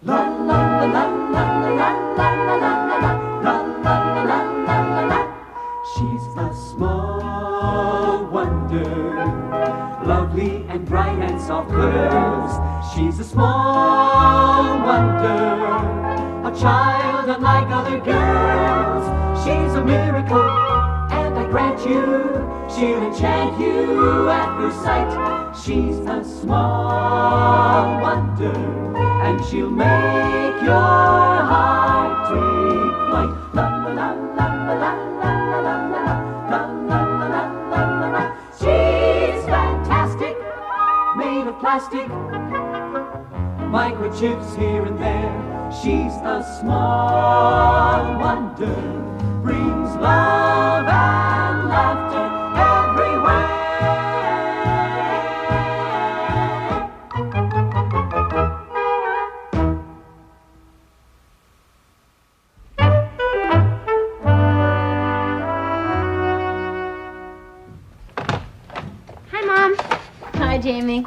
She's a small wonder, lovely and bright and soft curves. She's a small wonder, a child unlike other girls. She's a miracle, and I grant you, she'll enchant you at first sight. She's a small wonder, and she'll make your heart take flight. La la la la la la la la la la la la la la. She's fantastic, made of plastic, microchips here and there. She's a small wonder, brings love and laughter everywhere. Hi, Mom. Hi, Jamie.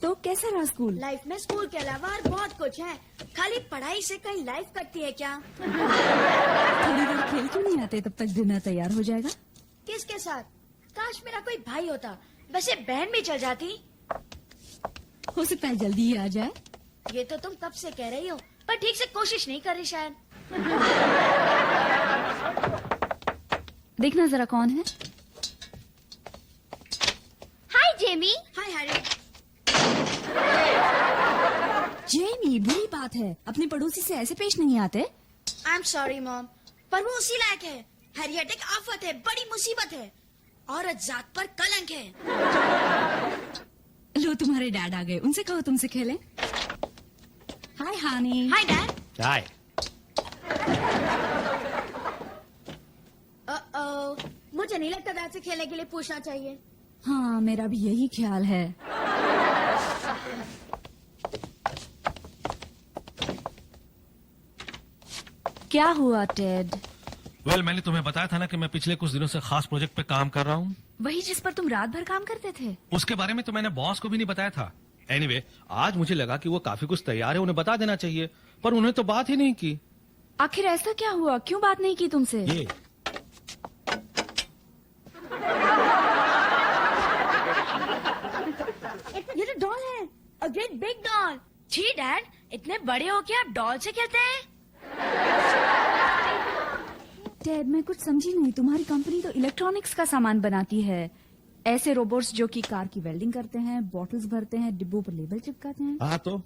तो कैसा रहा school? Life में school के अलावा और बहुत कुछ है। खाली पढ़ाई से कहीं लाइफ कटती है क्या? थोड़ी देर खेल क्यों नहीं आते? तब तक डिनर तैयार हो जाएगा। किसके साथ? काश मेरा कोई भाई होता, वैसे बहन भी चल जाती। हो सकता है जल्दी ही आ जाए। ये तो तुम कब से कह रही हो, पर ठीक से कोशिश नहीं कर रही शायद। देखना जरा कौन है। Hi, Jamie. हाय हैरी। जेमी, बुरी बात है, अपने पड़ोसी से ऐसे पेश नहीं आते। आई एम सॉरी मॉम, पर वो उसी लायक है। हैरियट एक आफत है, बड़ी मुसीबत है, औरत जात पर कलंक है। लो तुम्हारे डैड आ गए, उनसे कहो तुमसे खेलें। हाय हानी। Hi dad. हाय। मुझे नहीं लगता डैड से खेलने के लिए पूछना चाहिए। हाँ, मेरा भी यही ख्याल है। क्या हुआ टेड? मैंने तुम्हें बताया था ना कि मैं पिछले कुछ दिनों से खास प्रोजेक्ट पे काम कर रहा हूँ। वही जिस पर तुम रात भर काम करते थे? उसके बारे में तो मैंने बॉस को भी नहीं बताया था। एनीवे, आज मुझे लगा कि वो काफी कुछ तैयार है, उन्हें बता देना चाहिए, पर उन्हें तो बात ही नहीं की। आखिर ऐसा क्या हुआ? क्यों बात नहीं की तुमसे? ये तो डॉल है, अ ग्रेट बिग डॉल। जी डैड, इतने बड़े हो के आप डॉल से खेलते हैं? टेड, मैं कुछ समझी नहीं। तुम्हारी कंपनी तो इलेक्ट्रॉनिक्स का सामान बनाती है, ऐसे रोबोट्स जो कि कार की वेल्डिंग करते हैं, बॉटल्स भरते हैं, डिब्बों पर लेबल चिपकाते हैं। हाँ तो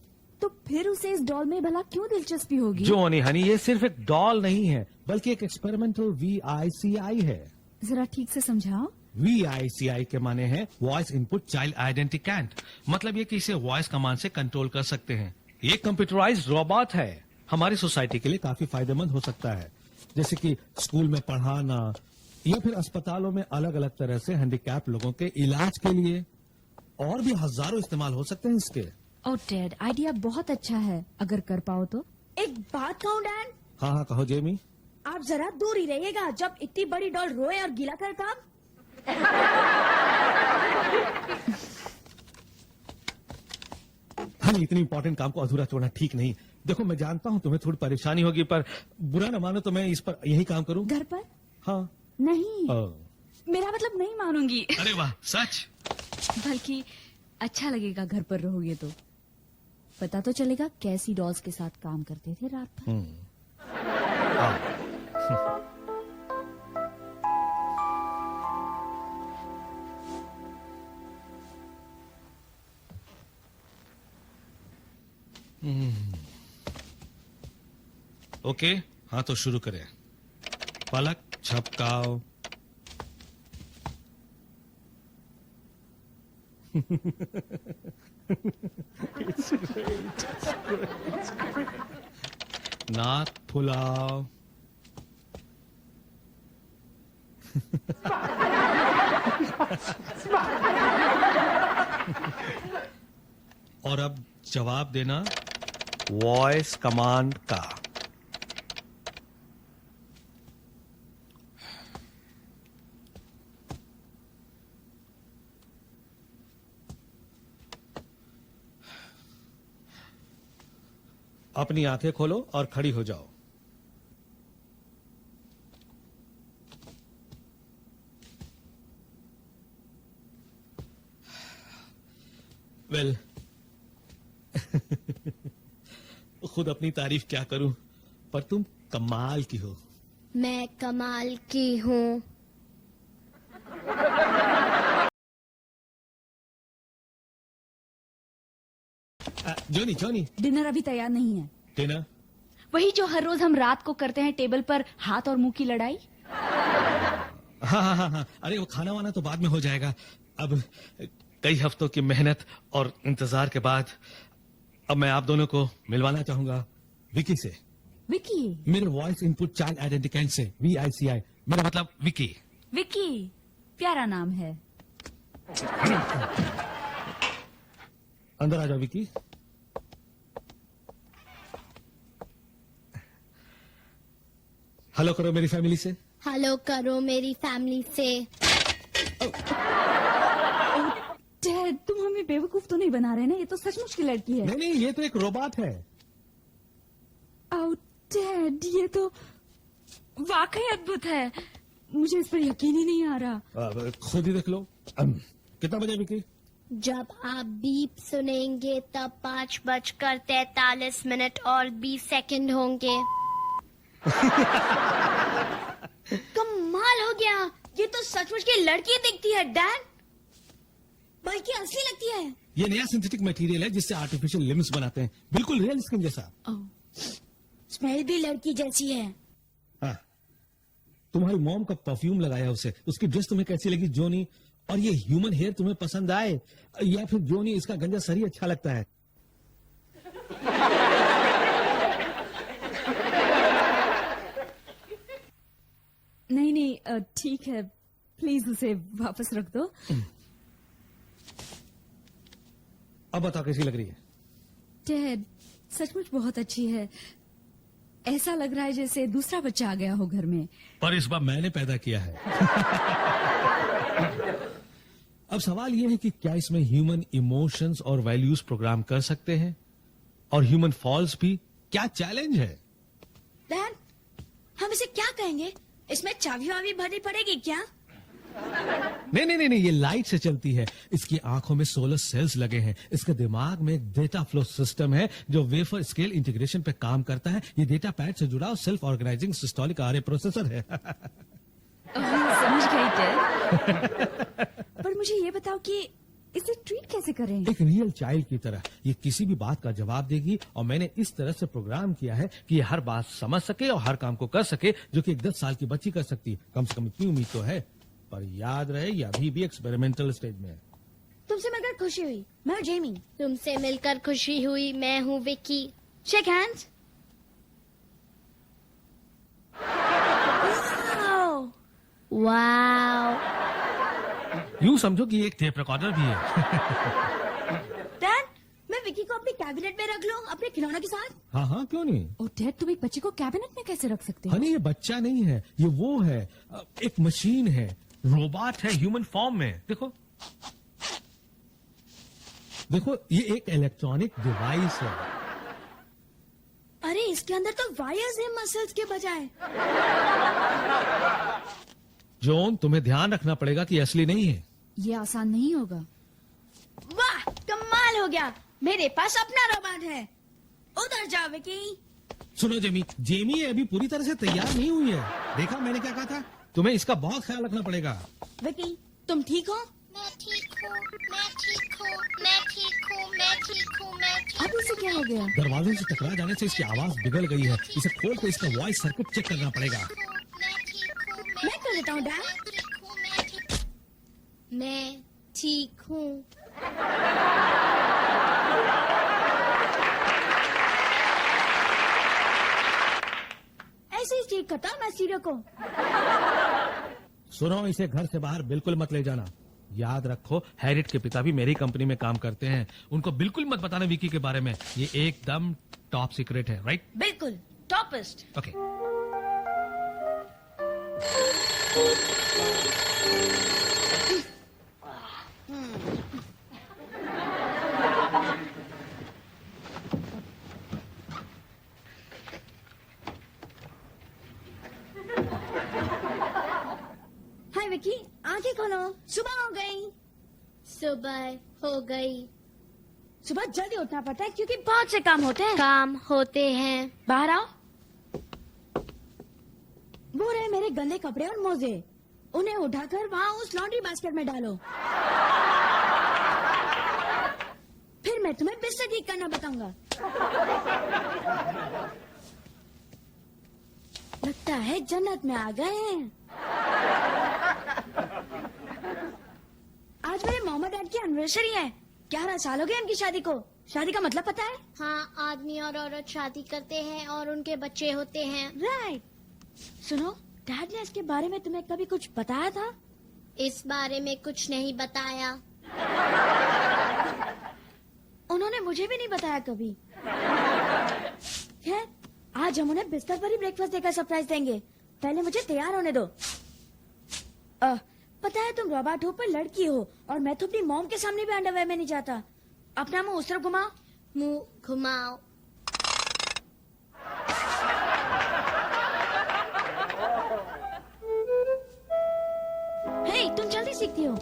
फिर उसे इस डॉल में भला क्यों दिलचस्पी होगी? जोनी हनी, ये सिर्फ एक डॉल नहीं है, बल्कि एक एक्सपेरिमेंटल VICI है। जरा ठीक से समझाओ। VICI के माने हैं वॉइस इनपुट चाइल्ड आइडेंटिकैंट। मतलब ये कि इसे वॉइस कमांड से कंट्रोल कर सकते हैं। ये कंप्यूटराइज्ड रोबोट है, हमारी सोसाइटी के लिए काफी फायदेमंद हो सकता है, जैसे कि स्कूल में पढ़ाना या फिर अस्पतालों में अलग अलग तरह से हैंडीकैप लोगों के इलाज के लिए। और भी हजारों इस्तेमाल हो सकते हैं इसके। ओ टेड, आइडिया बहुत अच्छा है, अगर कर पाओ तो। एक बात कहूँ डैड? हाँ हाँ, कहो जेमी। आप जरा दूर ही रहिएगा, जब इतनी बड़ी डॉल रोए और गीला करे तब। हाँ, इतनी इंपॉर्टेंट काम को अधूरा छोड़ना ठीक नहीं। देखो, मैं जानता हूँ तुम्हें थोड़ी परेशानी होगी, पर बुरा न मानो तो मैं इस पर यही काम करूँ। घर पर? हाँ। नहीं, मेरा मतलब नहीं मानूंगी। अरे वाह, सच? बल्कि अच्छा लगेगा घर पर रहोगे तो। पता तो चलेगा कैसी डॉल्स के साथ काम करते थे रात भर। ओके, हाँ तो शुरू करें। पलक झपकाओ। नाक फुलाओ। और अब जवाब देना वॉइस कमांड का। अपनी आंखें खोलो और खड़ी हो जाओ। वेल खुद अपनी तारीफ क्या करूं, पर तुम कमाल की हो। मैं कमाल की हूँ। जोनी जोनी, डिनर अभी तैयार नहीं है। डिनर? वही जो हर रोज हम रात को करते हैं, टेबल पर हाथ और मुंह की लड़ाई। हाँ, अरे वो खाना वाना तो बाद में हो जाएगा। अब कई हफ्तों की मेहनत और इंतजार के बाद अब मैं आप दोनों को मिलवाना चाहूंगा विकी से। विकी? मेरे वॉइस इनपुट चाइल्ड आइडेंटिकैंट से, VICI, मेरा मतलब विकी। विकी प्यारा नाम है। अंदर आ जाओ विकी। हेलो करो मेरी फैमिली से। हेलो करो मेरी फैमिली से। डैड, तुम हमें बेवकूफ तो नहीं बना रहे ना? ये तो सचमुच की लड़की है। नहीं, ये तो एक रोबोट है। ओह डैड, ये तो वाकई अद्भुत है। मुझे इस पर यकीन ही नहीं आ रहा। खुद ही देख लो। कितना बजे विकी? जब आप बीप सुनेंगे तब 5:43 और 20 सेकंड होंगे। कमाल हो गया, ये तो सचमुच की लड़की दिखती है डैड, बल्कि असली लगती है। ये नया सिंथेटिक मटेरियल है जिससे आर्टिफिशियल लिम्स बनाते हैं, बिल्कुल रियल स्किन जैसा। स्मेल भी लड़की जैसी है। हाँ, तुम्हारी मॉम का परफ्यूम लगाया उसे। उसकी ड्रेस तुम्हें कैसी लगी जोनी? और ये ह्यूमन हेयर तुम्हें पसंद आए या फिर जोनी इसका गंजा सर ही अच्छा लगता है? नहीं, ठीक है, प्लीज उसे वापस रख दो। अब बताओ कैसी लग रही है? डैड, सचमुच बहुत अच्छी है। ऐसा लग रहा है जैसे दूसरा बच्चा आ गया हो घर में। पर इस बार मैंने पैदा किया है। अब सवाल यह है कि क्या इसमें ह्यूमन इमोशंस और वैल्यूज प्रोग्राम कर सकते हैं, और ह्यूमन फॉल्स भी? क्या चैलेंज है? डैड, हम इसे क्या कहेंगे? इसमें चाबी वाबी भरनी पड़ेगी क्या? नहीं, ये लाइट से चलती है। इसकी आंखों में सोलर सेल्स लगे हैं। इसके दिमाग में एक डेटा फ्लो सिस्टम है जो वेफर स्केल इंटीग्रेशन पे काम करता है। ये डेटा पैड से जुड़ा और self organising systolic array processor है। समझ गई डैड। पर मुझे ये बताओ कि इसे ट्रीट कैसे करें? एक रियल चाइल्ड की तरह। ये किसी भी बात का जवाब देगी, और मैंने इस तरह से प्रोग्राम किया है कि ये हर बात समझ सके और हर काम को कर सके जो कि एक 10 साल की बच्ची कर सकती है। कम से कम इतनी उम्मीद तो है। पर याद रहे, ये अभी भी एक्सपेरिमेंटल स्टेज में है। तुमसे मिलकर खुशी हुई। मैं हूँ जेमी। तुमसे मिलकर खुशी हुई। मैं हूँ विकी। Shake hands. वाओ। यूं समझो कि एक टेप रिकॉर्डर भी है। डैड, मैं विकी को अपने कैबिनेट में रख लूं, अपने खिलौनों के साथ? हाँ, क्यों नहीं? ओ डैड, तुम एक बच्चे को कैबिनेट में कैसे रख सकते हो? हनी, ये बच्चा नहीं है, ये वो है, एक मशीन है, रोबोट है ह्यूमन फॉर्म में। देखो, ये एक इलेक्ट्रॉनिक डिवाइस है। अरे, इसके अंदर तो वायर्स हैं मसल्स के बजाय। जॉन, तुम्हें ध्यान रखना पड़ेगा कि असली नहीं है। ये आसान नहीं होगा। वाह, कमाल हो गया, मेरे पास अपना रोबोट है। उधर जाओ विकी। सुनो जेमी अभी पूरी तरह से तैयार नहीं हुई है। देखा मैंने क्या कहा था? तुम्हें इसका बहुत ख्याल रखना पड़ेगा। विकी, तुम ठीक हो? मैं ठीक हूँ, मैं ठीक हूँ, मैं ठीक हूँ, मैं ठीक हूँ, मैं ठीक अब इसे क्या हो गया? दरवाजे से टकरा जाने से इसकी आवाज बिगड़ गई है। इसे खोल के इसका वॉइस सर्किट चेक करना पड़ेगा। मैं कर देता हूँ डैड। मैं ठीक हूँ। ऐसे ही ठीक करता मैं सीरियो को। सुनो, इसे घर से बाहर बिल्कुल मत ले जाना। याद रखो, हैरिट के पिता भी मेरी कंपनी में काम करते हैं। उनको बिल्कुल मत बताना विकी के बारे में। ये एकदम टॉप सीक्रेट है, राइट? बिल्कुल टॉपेस्ट। ओके। खोलो, सुबह हो गई। सुबह हो गई। सुबह जल्दी उठना पड़ता है क्योंकि बहुत से काम होते हैं। काम होते हैं। बाहर आओ। वो रहे मेरे गंदे कपड़े और मोजे, उन्हें उठाकर वहाँ उस लॉन्ड्री बास्केट में डालो। फिर मैं तुम्हें बिस्तर ठीक करना बताऊंगा। लगता है जन्नत में आ गए हैं। आज मेरे मोहम्मद डैड की एनिवर्सरी है। 11 साल हो गए उनकी शादी को। शादी का मतलब पता है? हाँ, आदमी और औरत शादी करते हैं और उनके बच्चे होते हैं। राइट। सुनो, डैड ने इसके बारे में तुम्हें कभी कुछ बताया था? इस बारे में कुछ नहीं बताया। उन्होंने मुझे भी नहीं बताया कभी। खैर, आज हम उन्हें बिस्तर पर ही ब्रेकफास्ट देकर सरप्राइज देंगे। पहले मुझे तैयार होने दो। पता है तुम रॉबर्ट हो पर लड़की हो और मैं तो अपनी मॉम के सामने भी अंडरवेयर में नहीं जाता। अपना मुंह उस तरफ घुमाओ। मुंह घुमाओ। हे, तुम जल्दी सीखती हो।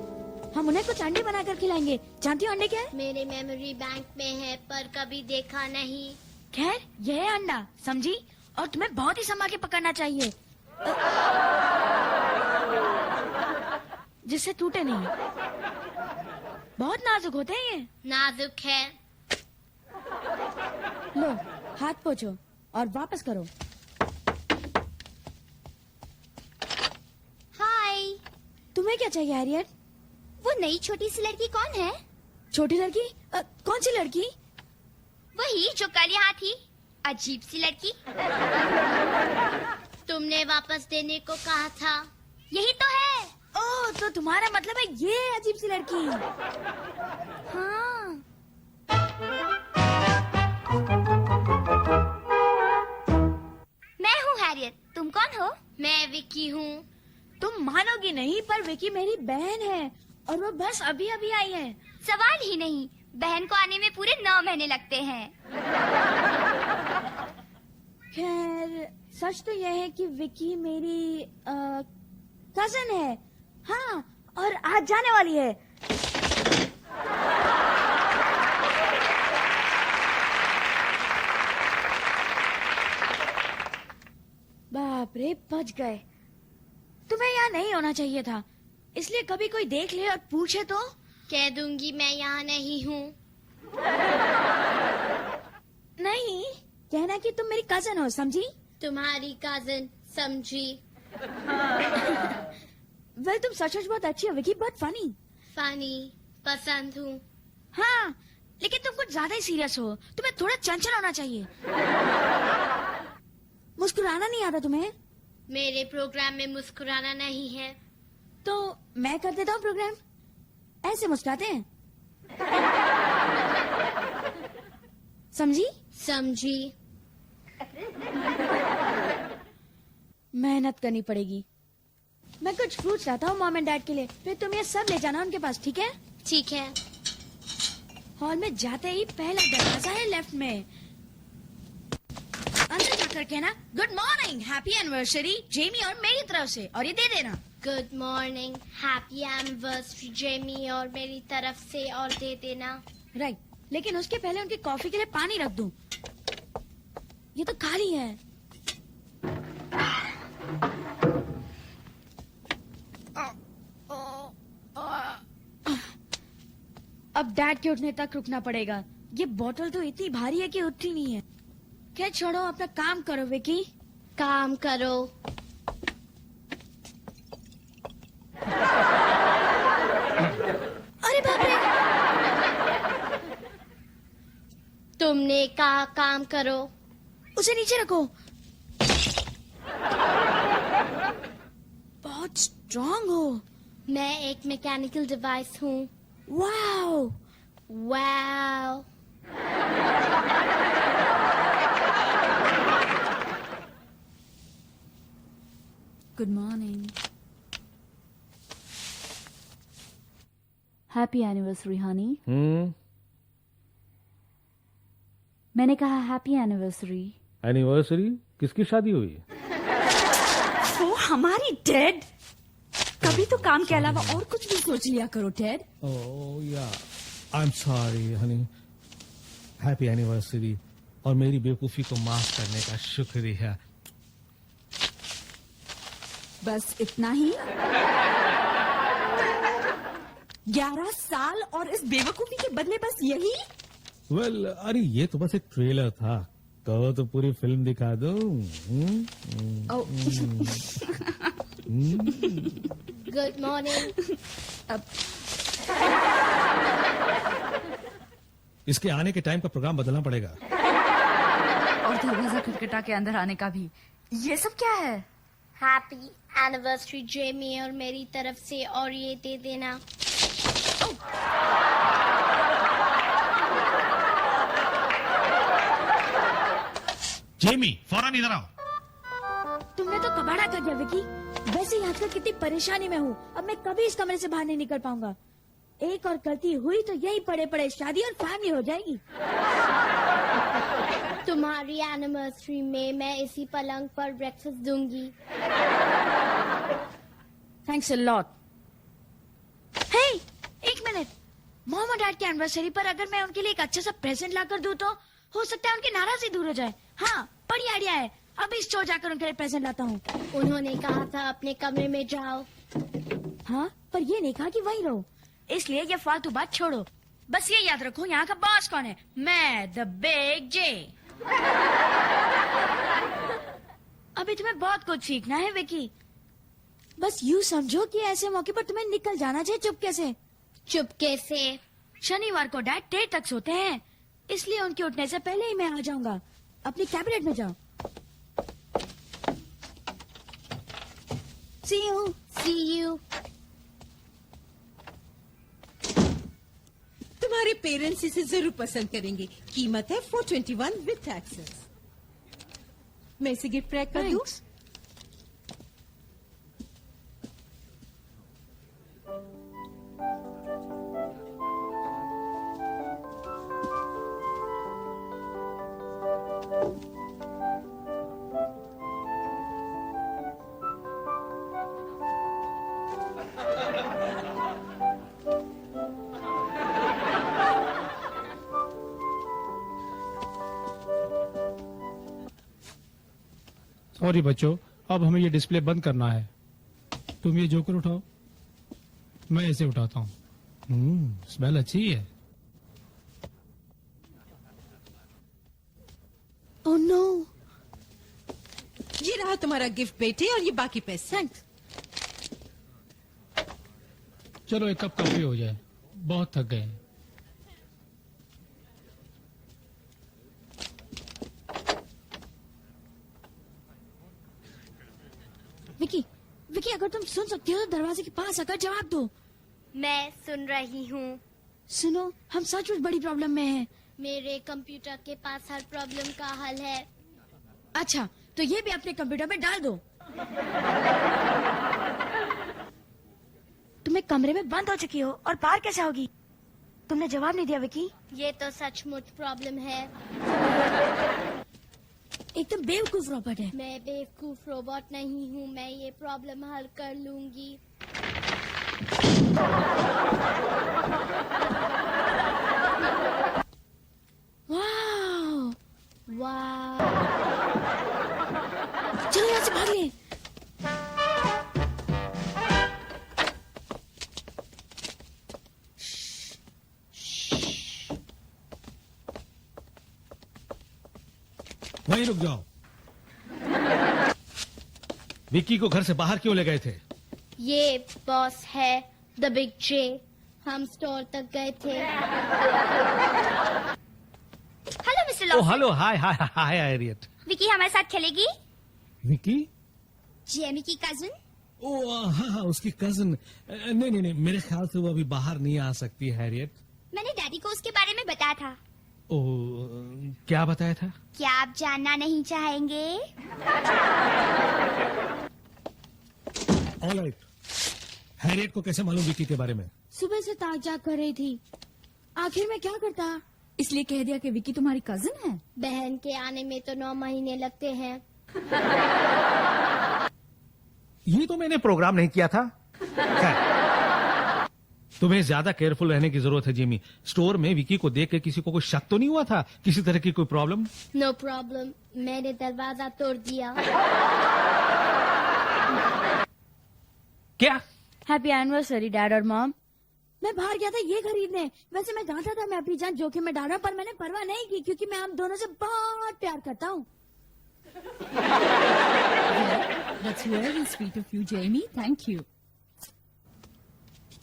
हम उन्हें कुछ अंडे बनाकर खिलाएंगे। जानती हो अंडे क्या है? मेरे मेमोरी बैंक में है पर कभी देखा नहीं। खैर, यह है अंडा, समझी? और तुम्हें बहुत ही संभाल के पकड़ना चाहिए जिससे टूटे नहीं। बहुत नाजुक होते हैं ये। नाजुक है। लो, हाथ पोंछो और वापस करो। हाय। तुम्हें क्या चाहिए हैरियट? वो नई छोटी सी लड़की कौन है? छोटी लड़की? कौन सी लड़की? वही जो कल यहाँ थी, अजीब सी लड़की। तुमने वापस देने को कहा था। यही तो है। ओह, तो तुम्हारा मतलब है ये अजीब सी लड़की? हाँ। मैं हूँ हैरियट। तुम कौन हो? मैं विकी हूँ। तुम मानोगी नहीं पर विकी मेरी बहन है और वो बस अभी अभी आई है। सवाल ही नहीं, बहन को आने में पूरे 9 महीने लगते हैं। खैर, सच तो यह है कि विकी मेरी कजन है। हाँ, और आज जाने वाली है। बाप रे, बच गए। तुम्हें यहाँ नहीं होना चाहिए था, इसलिए कभी कोई देख ले और पूछे तो कह दूंगी मैं यहाँ नहीं हूँ। नहीं, कहना कि तुम मेरी कजन हो, समझी? तुम्हारी कजन, समझी। वेल, तुम सच बहुत अच्छी हो विकी, बहुत फनी। फनी पसंद हूँ। हाँ, लेकिन तुम कुछ ज्यादा ही सीरियस हो। तुम्हें थोड़ा चंचल होना चाहिए। मुस्कुराना नहीं आता तुम्हें? मेरे प्रोग्राम में मुस्कुराना नहीं है। तो मैं कर देता हूँ प्रोग्राम। ऐसे मुस्कुराते हैं, समझी? समझी। मेहनत करनी पड़ेगी। मैं कुछ फ्रूट्स लाता हूँ मॉम एंड डैड के लिए, फिर तुम ये सब ले जाना उनके पास, ठीक है? ठीक है। हॉल में जाते ही पहला दरवाजा है लेफ्ट में। अंदर जाकर कहना good morning, happy anniversary Jamie और मेरी तरफ से, और ये दे देना। Good morning, happy anniversary Jamie और मेरी तरफ से, और दे देना। राइट, लेकिन उसके पहले उनकी कॉफी के लिए पानी रख दूं। ये तो खाली है। अब डैड के उठने तक रुकना पड़ेगा। ये बोतल तो इतनी भारी है कि उठती नहीं है। क्या, छोड़ो, अपना काम करो विकी। काम करो। अरे बाप रे! तुमने कहा काम करो। उसे नीचे रखो। बहुत स्ट्रांग हो। मैं एक मैकेनिकल डिवाइस हूँ। Wow! Wow. Good morning. Happy anniversary Honey. मैंने कहा हैप्पी एनिवर्सरी। एनिवर्सरी? किसकी शादी हुई? वो हमारी डेड। कभी तो काम के अलावा और कुछ भी सोच लिया करो टेड। ओह या, I am sorry Honey. Happy anniversary और मेरी बेवकूफी को माफ करने का शुक्रिया। बस इतना ही? 11 साल और इस बेवकूफी के बदले बस यही? वेल, अरे ये तो बस एक ट्रेलर था, कहो तो पूरी फिल्म दिखा दो। Good morning. इसके आने के टाइम का प्रोग्राम बदलना पड़ेगा। और दरवाजा खटखटा के अंदर आने का भी। ये सब क्या है? हैप्पी एनिवर्सरी जेमी और मेरी तरफ से, और ये दे देना। जेमी फौरन इधर आओ। तुमने तो कबाड़ा कर दिया विकी। वैसे ही आजकल कितनी परेशानी में हूँ, अब मैं कभी इस कमरे से बाहर नहीं निकल पाऊंगा। एक और गलती हुई तो यही पड़े पड़े शादी और फैमिली हो जाएगी। तुम्हारी एनिवर्सरी में मैं इसी पलंग पर ब्रेकफास्ट दूंगी। Thanks a lot. हे, एक मिनट। मॉम और डैड की एनिवर्सरी पर अगर मैं उनके लिए एक अच्छा सा प्रेजेंट लाकर दूं तो हो सकता है उनकी नाराजगी दूर हो जाए। हाँ, बड़ी आइडिया है। अभी स्टोर जाकर उनके लिए प्रेजेंट लाता हूँ। उन्होंने कहा था अपने कमरे में जाओ। हाँ, पर ये नहीं कहा कि वहीं रहो, इसलिए ये फालतू बात छोड़ो। बस ये याद रखो, यहाँ का बॉस कौन है? मैं, द बिग जे। अभी तुम्हें बहुत कुछ सीखना है विकी। बस यूँ समझो कि ऐसे मौके पर तुम्हें निकल जाना चाहिए चुपके से। चुपके से? शनिवार को डैड देर तक सोते हैं, इसलिए उनके उठने से पहले ही मैं आ जाऊंगा। अपनी कैबिनेट में जाओ। See you. See you. तुम्हारे पेरेंट्स इसे जरूर पसंद करेंगे। कीमत है 421 विद टैक्सेस। मैं इसे गिफ्ट पैक कर दूं? सॉरी बच्चों, अब हमें ये डिस्प्ले बंद करना है। तुम ये जोकर उठाओ, मैं ऐसे उठाता हूँ। स्मेल अच्छी है। Oh no. ये रहा तुम्हारा गिफ्ट बेटे, और ये बाकी पैसे। Thanks. चलो एक कप कॉफी हो जाए, बहुत थक गए। विकी, विकी, अगर तुम सुन सकती हो तो दरवाजे के पास आकर जवाब दो। मैं सुन रही हूँ। सुनो, हम सचमुच बड़ी प्रॉब्लम में हैं। मेरे कंप्यूटर के पास हर प्रॉब्लम का हल है। अच्छा, तो ये भी अपने कंप्यूटर में डाल दो। तुम्हें कमरे में बंद हो चुकी हो और बाहर कैसे होगी? तुमने जवाब नहीं दिया विकी। ये तो सचमुच प्रॉब्लम है। एकदम बेवकूफ रॉबर्ट है। मैं बेवकूफ रोबोट नहीं हूँ, मैं ये प्रॉब्लम हल कर लूंगी। वाह, वाह, चलो यहाँ से भाग ले। वहीं रुक जाओ। विक्की को घर से बाहर क्यों ले गए थे? ये बॉस है, द बिग जे। हम स्टोर तक गए थे। हेलो मिस्टर ओ लॉसन। हेलो, हाय हाय हाय हैरियट। विकी हमारे साथ खेलेगी? विक्की? जेमी की कजिन। ओ हाँ हाँ, उसकी कजन। नहीं नहीं नहीं, मेरे ख्याल से वो अभी बाहर नहीं आ सकती हैरियट। मैंने डैडी को उसके बारे में बताया था। ओ, क्या बताया था? क्या आप जानना नहीं चाहेंगे? ऑलराइट। हैरियट को कैसे मालूम विक्की के बारे में? सुबह से ताक जाग कर रही थी। आखिर में क्या करता? इसलिए कह दिया कि विक्की तुम्हारी कजिन है। बहन के आने में तो 9 महीने लगते हैं। ये तो मैंने प्रोग्राम नहीं किया था। खैर, तुम्हें ज्यादा केयरफुल रहने की जरूरत है जिमी। स्टोर में विकी को देख के किसी को कोई शक तो नहीं हुआ था? किसी तरह की कोई प्रॉब्लम? नो प्रॉब्लम, मैंने दरवाजा तोड़ दिया। क्या? हैप्पी एनिवर्सरी डैड और मॉम। मैं बाहर गया था ये खरीदने। वैसे मैं चाहता था मैं अपनी जान जोखिम में डालूं, पर मैंने परवाह नहीं की क्योंकि मैं आप दोनों से बहुत प्यार करता हूँ। That's really sweet of you, Jamie. Thank you.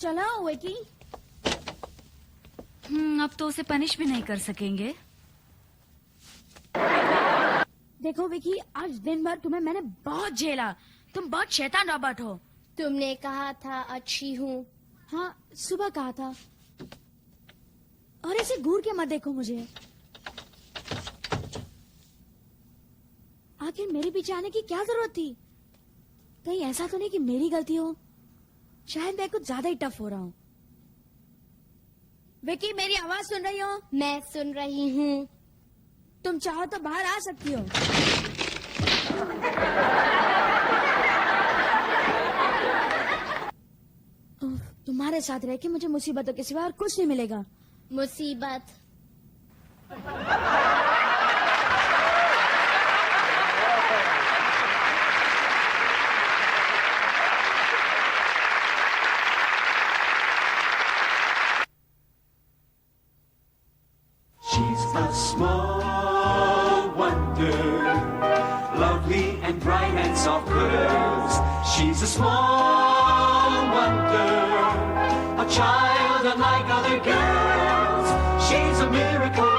चलो विकी। अब तो उसे पनिश भी नहीं कर सकेंगे। देखो विकी, आज दिन भर तुम्हें मैंने बहुत झेला। तुम बहुत शैतान रॉबर्ट हो। तुमने कहा था अच्छी हूँ। हाँ, सुबह कहा था। और ऐसे घूर के मत देखो मुझे। आखिर मेरे पीछे आने की क्या जरूरत थी? कहीं ऐसा तो नहीं कि मेरी गलती हो? शायद मैं कुछ ज्यादा ही टफ हो रहा हूँ। विकी, मेरी आवाज सुन रही हो? मैं सुन रही हूँ। तुम चाहो तो बाहर आ सकती हो। तुम्हारे साथ रह के मुझे मुसीबतों के सिवा और कुछ नहीं मिलेगा। मुसीबत? She's a small wonder, lovely and bright and soft curves. She's a small wonder, a child unlike other girls. She's a miracle,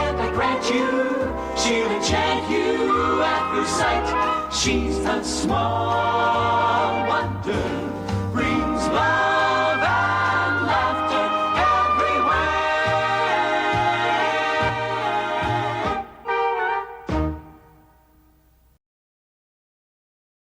and I grant you, she'll enchant you at first sight. She's a small wonder, brings love.